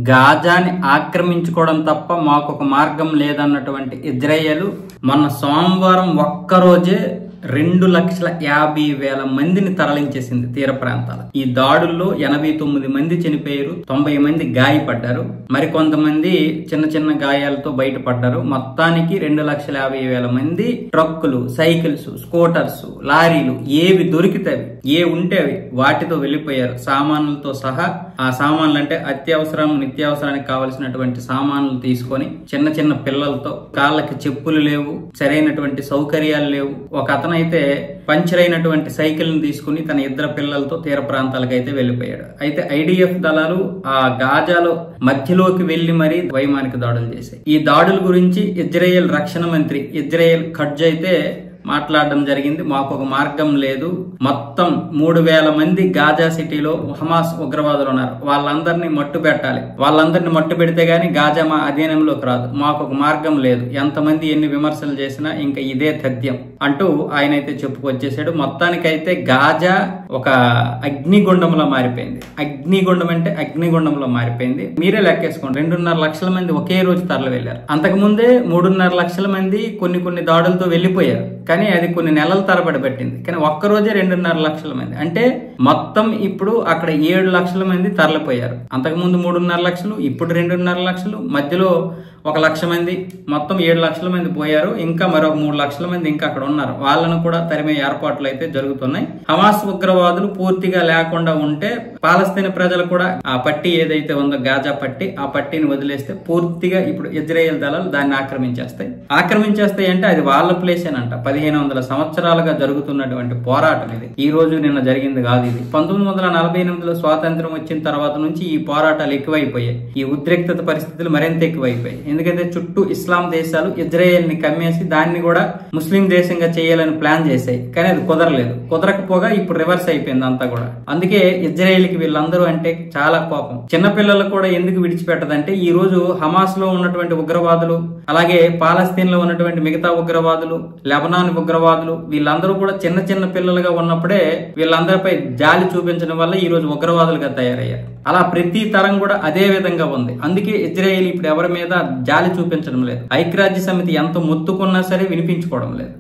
గాజాని ఆక్రమించుకోవడం తప్ప మాకొక మార్గం లేదన్నటువంటి ఇజ్రాయెల్ మొన్న సోమవారం ఒక్కరోజే 2,50,000 మందిని తరలించేసింది తీర ప్రాంతాలు. ఈ దాడుల్లో 89 మంది చనిపోయారు, 90 మంది గాయపడ్డారు, మరికొంతమంది చిన్న చిన్న గాయాలతో బయటపడ్డారు. మొత్తానికి 2,50,000 మంది ట్రక్కులు, సైకిల్స్, స్కూటర్స్, లారీలు ఏవి దొరికితే ఏ ఉంటే వాటితో వెళ్లిపోయారు, సామాన్లతో సహా. ఆ సామాన్లు అంటే నిత్యావసరానికి కావలసినటువంటి సామాన్లు తీసుకొని చిన్న చిన్న పిల్లలతో, కాళ్ళకి చెప్పులు లేవు, సరైనటువంటి సౌకర్యాలు లేవు. ఒక అతనైతే పంచర్ అయినటువంటి సైకిల్ ని తీసుకుని తన 2 పిల్లలతో తీర ప్రాంతాలకు అయితే వెళ్లిపోయాడు. అయితే ఐడిఎఫ్ దళాలు ఆ గాజాలో మధ్యలోకి వెళ్లి మరీ వైమానిక దాడులు చేశాయి. ఈ దాడుల గురించి ఇజ్రాయెల్ రక్షణ మంత్రి ఇజ్రాయెల్ ఖడ్జ్ అయితే మాట్లాడడం జరిగింది. మాకు ఒక మార్గం లేదు, మొత్తం 3,000 మంది గాజా సిటీలో హమాస్ ఉగ్రవాదులు ఉన్నారు, వాళ్ళందరినీ మట్టు పెట్టాలి, వాళ్ళందరినీ మట్టు పెడితే గానీ గాజా మా అధీనంలోకి రాదు, మాకు ఒక మార్గం లేదు, ఎంతమంది ఎన్ని విమర్శలు చేసినా ఇంకా ఇదే తథ్యం అంటూ ఆయన అయితే చెప్పుకొచ్చేసాడు. మొత్తానికైతే గాజా ఒక అగ్నిగుండంలో మారిపోయింది. అగ్నిగుండం అంటే అగ్నిగుండంలో మారిపోయింది. మీరే లెక్కేసుకోండి, 2.5 లక్షల మంది ఒకే రోజు తరలి వెళ్లారు. అంతకుముందే 3.5 లక్షల మంది కొన్ని దాడులతో వెళ్లిపోయారు, కానీ అది కొన్ని నెలల తరబడి పెట్టింది. కానీ ఒక్కరోజే 2.5 లక్షల మంది అంటే మొత్తం ఇప్పుడు అక్కడ 7 లక్షల మంది తరలిపోయారు. అంతకుముందు 3.5 లక్షలు, ఇప్పుడు 2.5 లక్షలు, మధ్యలో 1 లక్ష మంది, మొత్తం 7 లక్షల మంది పోయారు. ఇంకా మరొక 3 లక్షల మంది ఇంకా అక్కడ ఉన్నారు. వాళ్ళను కూడా తరిమే ఏర్పాట్లు అయితే జరుగుతున్నాయి. హమాస్ ఉగ్రవాదులు పూర్తిగా లేకుండా ఉంటే పాలస్తీనా ప్రజలు కూడా ఆ పట్టి ఏదైతే ఉందో గాజా పట్టి, ఆ పట్టిని వదిలేస్తే పూర్తిగా ఇప్పుడు ఇజ్రాయెల్ దళాలు దాన్ని ఆక్రమించేస్తాయి అంటే అది వాళ్ళ ప్లేస్ ఏనంట. 1500 సంవత్సరాలుగా జరుగుతున్నటువంటి పోరాటం ఇది. ఈ రోజు నిన్న జరిగింది కాదు ఇది. 1948లో స్వాతంత్రం వచ్చిన తర్వాత నుంచి ఈ పోరాటాలు ఎక్కువైపోయాయి, ఈ ఉద్రిక్తత పరిస్థితులు మరింత ఎక్కువైపోయాయి. ఎందుకంటే చుట్టూ ఇస్లాం దేశాలు ఇజ్రాయెల్ ని కమ్మేసి దాన్ని కూడా ముస్లిం దేశంగా చేయాలని ప్లాన్ చేశాయి, కానీ అది కుదరలేదు. కుదరకపోగా ఇప్పుడు రివర్స్ అయిపోయింది అంతా కూడా. అందుకే ఇజ్రాయెల్ కి వీళ్ళందరూ అంటే చాలా కోపం. చిన్నపిల్లలు కూడా ఎందుకు విడిచిపెట్టదంటే ఈ రోజు హమాస్ లో ఉన్నటువంటి ఉగ్రవాదులు, అలాగే పాలస్తీన్ లో ఉన్నటువంటి మిగతా ఉగ్రవాదులు, లెబనాన్ ఉగ్రవాదులు, వీళ్ళందరూ కూడా చిన్న పిల్లలుగా ఉన్నప్పుడే వీళ్ళందరిపై జాలి చూపించడం వల్ల ఈ రోజు ఉగ్రవాదులుగా తయారయ్యారు. అలా ప్రతి తరం కూడా అదే విధంగా ఉంది. అందుకే ఇజ్రాయెల్ ఇప్పుడు ఎవరి మీద జాలి చూపించడం లేదు. ఐక్యరాజ్య సమితి ఎంత మొత్తుకున్నా సరే వినిపించుకోవడం లేదు.